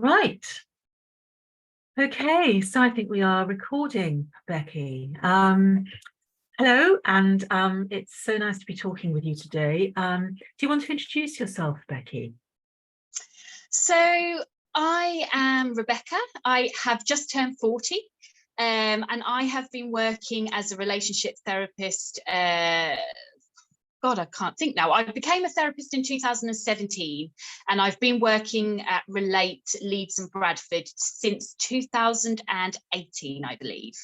Right. Okay, so I think we are recording, Becky. Hello, and it's so nice to be talking with you today. Do you want to introduce yourself, Becky? So I am Rebecca. I have just turned 40, and I have been working as a relationship therapist. God, I can't think now. I became a therapist in 2017, and I've been working at Relate Leeds and Bradford since 2018, I believe,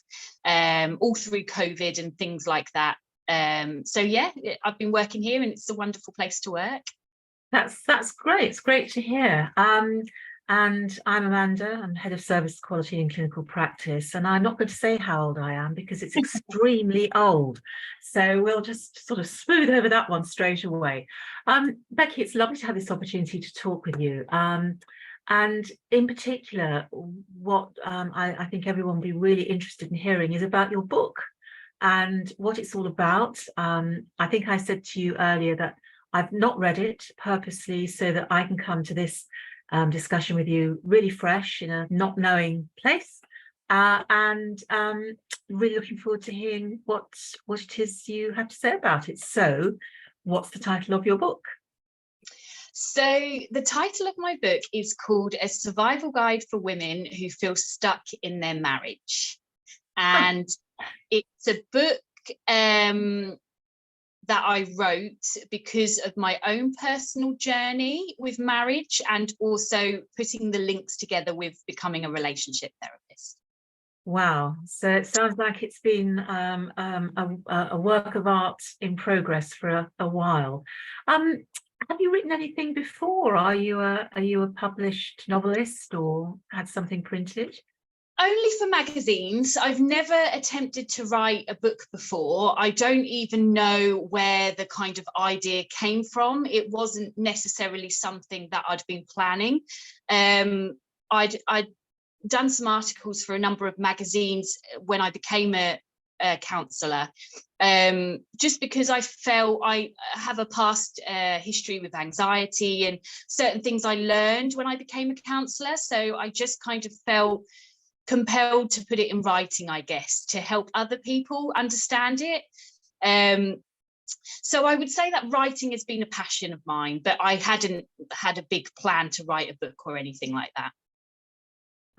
all through COVID and things like that. So yeah, I've been working here, and it's a wonderful place to work. That's great. It's great to hear. And I'm Amanda. I'm head of service quality and clinical practice, and I'm not going to say how old I am because it's extremely old. So we'll just sort of smooth over that one straight away. Becky, it's lovely to have this opportunity to talk with you. And in particular, what I think everyone will be really interested in hearing is about your book and what it's all about. I think I said to you earlier that I've not read it purposely so that I can come to this discussion with you really fresh in a not knowing place, and really looking forward to hearing what it is you have to say about it. So, what's the title of your book? So the title of my book is called A Survival Guide for Women Who Feel Stuck in Their Marriage. And it's a book that I wrote because of my own personal journey with marriage, and also putting the links together with becoming a relationship therapist. Wow. So it sounds like it's been a work of art in progress for a while. Have you written anything before? Are you a published novelist or had something printed? Only for magazines. I've never attempted to write a book before. I don't even know where the kind of idea came from. It wasn't necessarily something that I'd been planning. I'd done some articles for a number of magazines when I became a counsellor, just because I felt I have a past history with anxiety and certain things I learned when I became a counsellor. So I just kind of felt compelled to put it in writing, I guess, to help other people understand it. So I would say that writing has been a passion of mine, but I hadn't had a big plan to write a book or anything like that.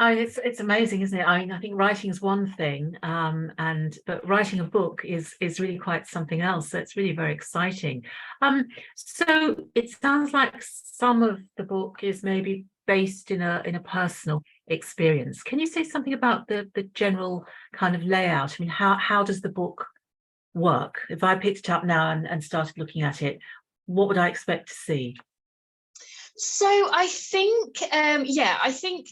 It's amazing, isn't it? I think writing is one thing, but writing a book is really quite something else. So it's really very exciting. So it sounds like some of the book is maybe based in a personal experience. Can you say something about the general kind of layout? I mean, how does the book work? If I picked it up now and started looking at it, what would I expect to see? So I think, I think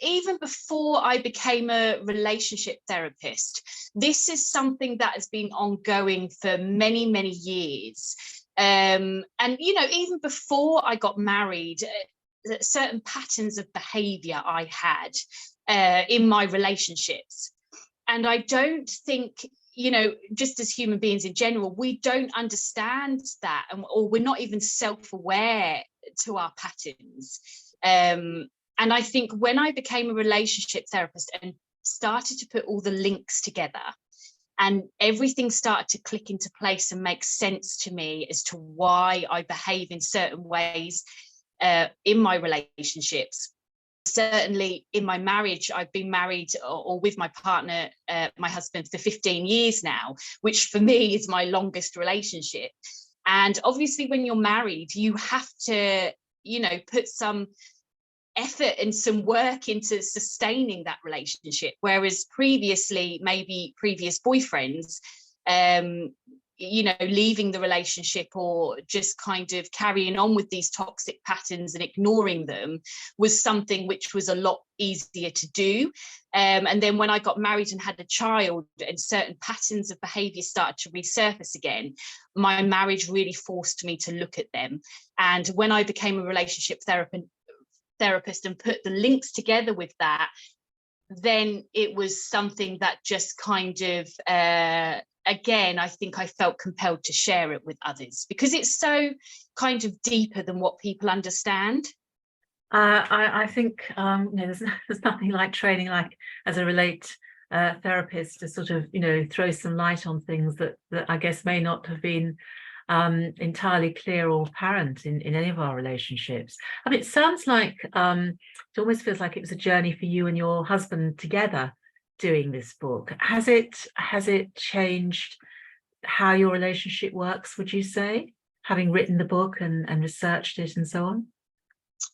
even before I became a relationship therapist, this is something that has been ongoing for many, many years. And, even before I got married, certain patterns of behavior I had in my relationships. And I don't think, just as human beings in general, we don't understand that, or we're not even self-aware to our patterns. And I think when I became a relationship therapist and started to put all the links together, and everything started to click into place and make sense to me as to why I behave in certain ways in my relationships. Certainly in my marriage, I've been married or with my partner, my husband, for 15 years now, which for me is my longest relationship. And obviously when you're married, you have to, put some effort and some work into sustaining that relationship, whereas previously, maybe previous boyfriends, leaving the relationship or just kind of carrying on with these toxic patterns and ignoring them was something which was a lot easier to do. And then when I got married and had a child and certain patterns of behavior started to resurface again, my marriage really forced me to look at them. And when I became a relationship therapist and put the links together with that, then it was something that just kind of again, I think I felt compelled to share it with others because it's so kind of deeper than what people understand. I think there's nothing like training, like as a Relate therapist, to sort of throw some light on things that I guess may not have been entirely clear or apparent in any of our relationships. I mean, it sounds like it almost feels like it was a journey for you and your husband together doing this book. Has it changed how your relationship works, would you say, having written the book and researched it and so on?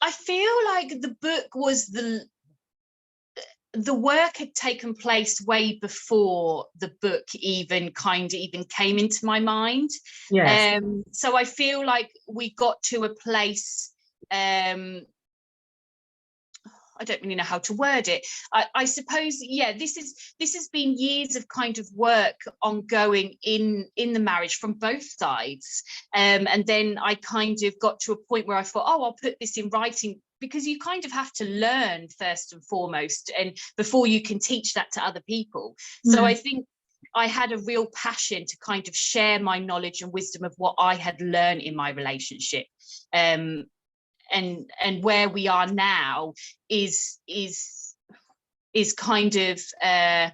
I feel like the book was the work had taken place way before the book even came into my mind. Yes. So I feel like we got to a place, I don't really know how to word it. I suppose, yeah, this has been years of kind of work ongoing in the marriage from both sides. And then I kind of got to a point where I thought, oh, I'll put this in writing, because you kind of have to learn first and foremost, and before you can teach that to other people. So I think I had a real passion to kind of share my knowledge and wisdom of what I had learned in my relationship. And where we are now is kind of a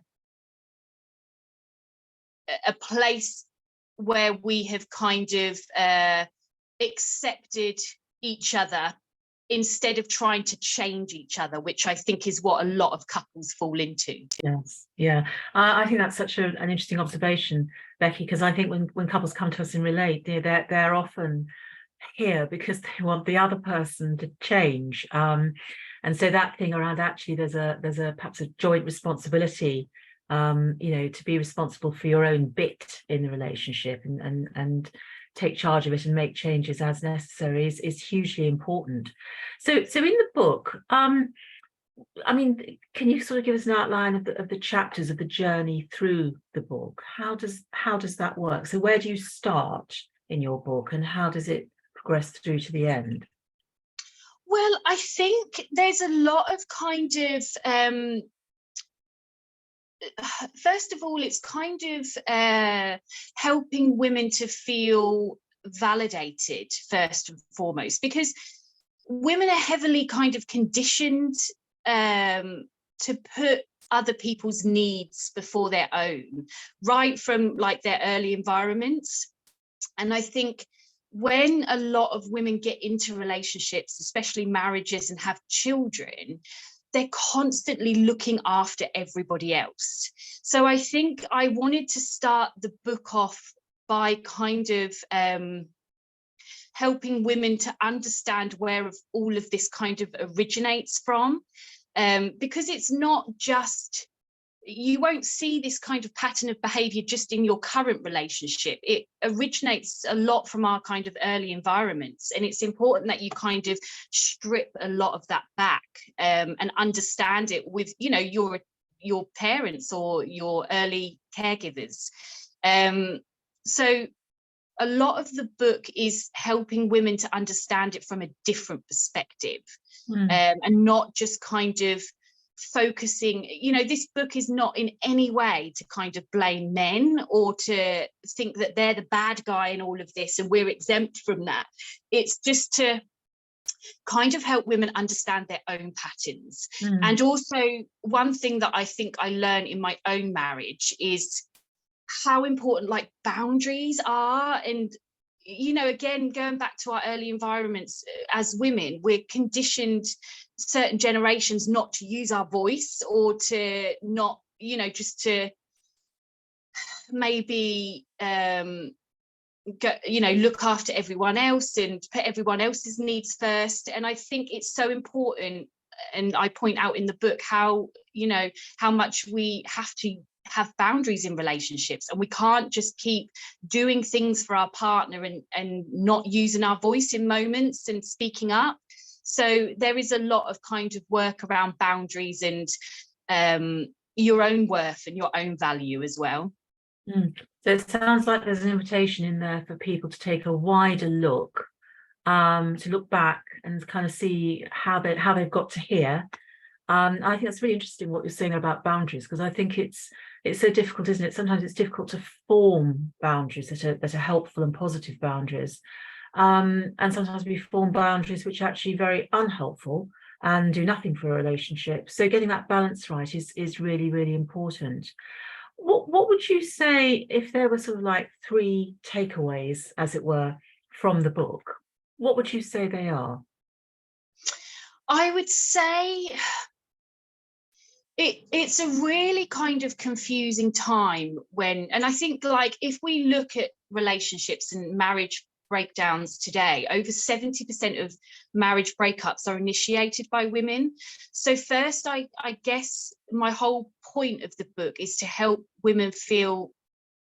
place where we have kind of accepted each other instead of trying to change each other, which I think is what a lot of couples fall into. Yes, yeah. I think that's such an interesting observation, Becky, because I think when couples come to us and Relate, they're often here because they want the other person to change, and so that thing around, actually there's a perhaps a joint responsibility, to be responsible for your own bit in the relationship and take charge of it and make changes as necessary is hugely important. So in the book, I mean, can you sort of give us an outline of the chapters of the journey through the book? How does that work? So where do you start in your book, and how does it progress through to the end? Well, I think there's a lot of kind of first of all, it's kind of helping women to feel validated first and foremost, because women are heavily kind of conditioned to put other people's needs before their own, right from like their early environments. And I think when a lot of women get into relationships, especially marriages, and have children, they're constantly looking after everybody else. So I think I wanted to start the book off by kind of helping women to understand where all of this kind of originates from, because it's not just, you won't see this kind of pattern of behavior just in your current relationship. It originates a lot from our kind of early environments, and it's important that you kind of strip a lot of that back, and understand it with your parents or your early caregivers. So a lot of the book is helping women to understand it from a different perspective, and not just kind of focusing, this book is not in any way to kind of blame men or to think that they're the bad guy in all of this and we're exempt from that. It's just to kind of help women understand their own patterns. And also, one thing that I think I learned in my own marriage is how important like boundaries are. And again, going back to our early environments, as women, we're conditioned certain generations not to use our voice, or to not, just to maybe look after everyone else and put everyone else's needs first. And I think it's so important, and I point out in the book how much we have to have boundaries in relationships, and we can't just keep doing things for our partner and not using our voice in moments and speaking up. So there is a lot of kind of work around boundaries and your own worth and your own value as well. So it sounds like there's an invitation in there for people to take a wider look, to look back and kind of see how they've got to here. I think that's really interesting what you're saying about boundaries, because I think it's so difficult, isn't it? Sometimes it's difficult to form boundaries that are helpful and positive boundaries. And sometimes we form boundaries which are actually very unhelpful and do nothing for a relationship. So getting that balance right is really, really important. What would you say if there were sort of like 3 takeaways, as it were, from the book? What would you say they are? I would say it's a really kind of confusing time when, and I think, like, if we look at relationships and marriage breakdowns today, over 70% of marriage breakups are initiated by women. So first, I guess my whole point of the book is to help women feel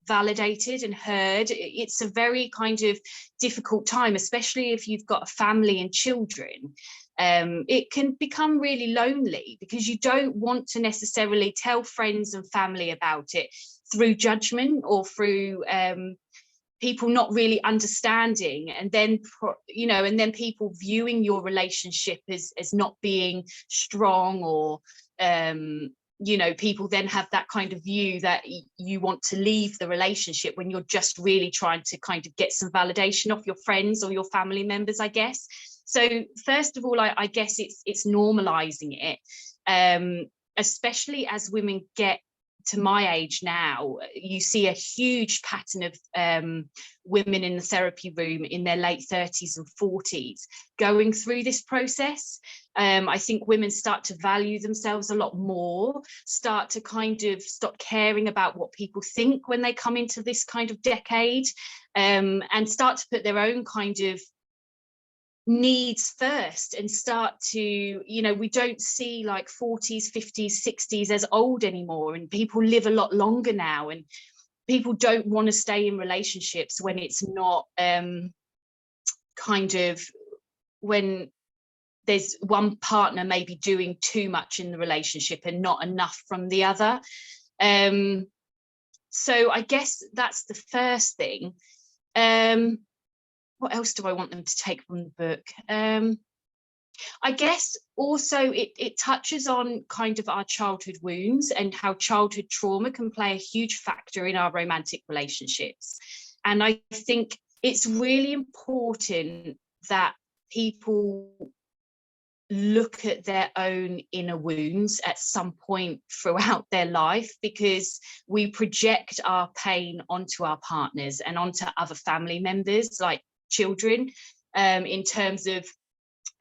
validated and heard. It's a very kind of difficult time, especially if you've got a family and children. It can become really lonely because you don't want to necessarily tell friends and family about it through judgment or through people not really understanding, and then and then people viewing your relationship as not being strong, or people then have that kind of view that you want to leave the relationship when you're just really trying to kind of get some validation off your friends or your family members, I guess. So first of all, I guess it's normalizing it, especially as women get to my age now. You see a huge pattern of women in the therapy room in their late 30s and 40s going through this process. I think women start to value themselves a lot more, start to kind of stop caring about what people think when they come into this kind of decade, and start to put their own kind of needs first, and start to, we don't see like 40s, 50s, 60s as old anymore, and people live a lot longer now, and people don't want to stay in relationships when it's not kind of, when there's one partner maybe doing too much in the relationship and not enough from the other. So I guess that's the first thing. What else do I want them to take from the book? I guess also it touches on kind of our childhood wounds and how childhood trauma can play a huge factor in our romantic relationships. And I think it's really important that people look at their own inner wounds at some point throughout their life, because we project our pain onto our partners and onto other family members, like children, in terms of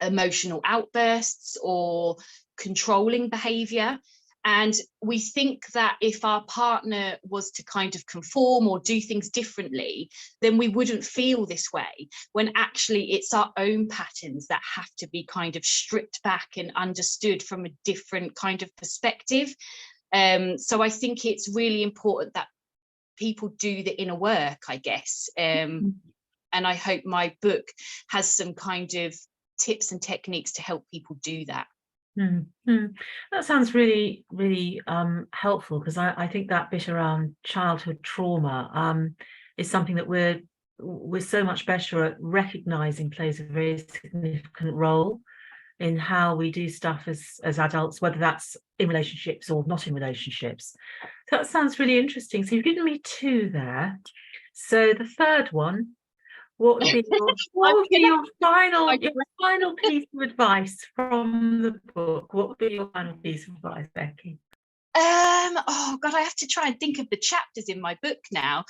emotional outbursts or controlling behavior. And we think that if our partner was to kind of conform or do things differently, then we wouldn't feel this way, when actually it's our own patterns that have to be kind of stripped back and understood from a different kind of perspective. So I think it's really important that people do the inner work, I guess. And I hope my book has some kind of tips and techniques to help people do that. That sounds really, really helpful, because I think that bit around childhood trauma is something that we're so much better at recognizing plays a very significant role in how we do stuff as adults, whether that's in relationships or not in relationships. So that sounds really interesting. So you've given me 2 there. So the third one, what would be your final piece of advice from the book? What would be your final piece of advice, Becky? Oh God, I have to try and think of the chapters in my book now.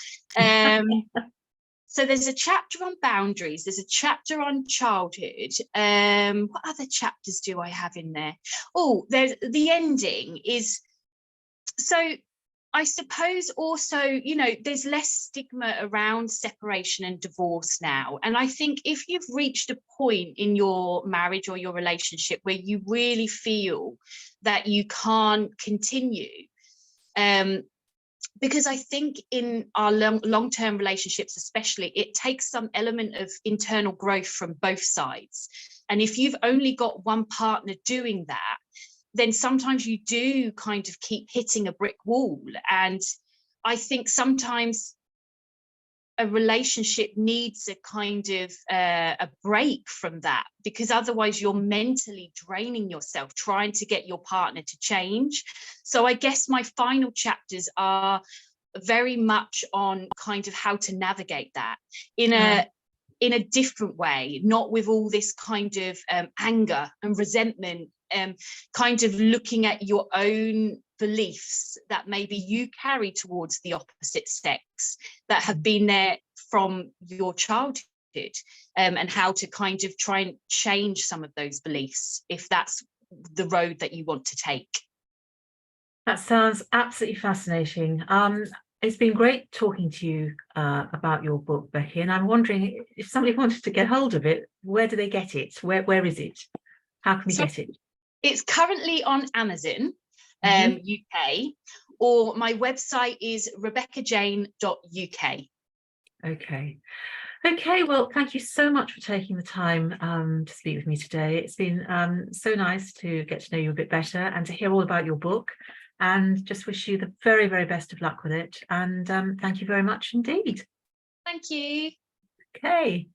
So there's a chapter on boundaries, there's a chapter on childhood. What other chapters do I have in there? Oh, there's the ending is, so I suppose also, there's less stigma around separation and divorce now. And I think if you've reached a point in your marriage or your relationship where you really feel that you can't continue, because I think in our long-term relationships especially, it takes some element of internal growth from both sides. And if you've only got one partner doing that, then sometimes you do kind of keep hitting a brick wall. And I think sometimes a relationship needs a kind of a break from that, because otherwise you're mentally draining yourself trying to get your partner to change. So I guess my final chapters are very much on kind of how to navigate that in in a different way, not with all this kind of anger and resentment, kind of looking at your own beliefs that maybe you carry towards the opposite sex that have been there from your childhood, and how to kind of try and change some of those beliefs if that's the road that you want to take. That sounds absolutely fascinating. It's been great talking to you about your book, Becky, and I'm wondering if somebody wanted to get hold of it, where do they get it? Where is it? How can we get it? It's currently on Amazon, UK, or my website is rebeccajane.uk. Okay, well, thank you so much for taking the time to speak with me today. It's been so nice to get to know you a bit better and to hear all about your book, and just wish you the very, very best of luck with it. And thank you very much indeed. Thank you. Okay.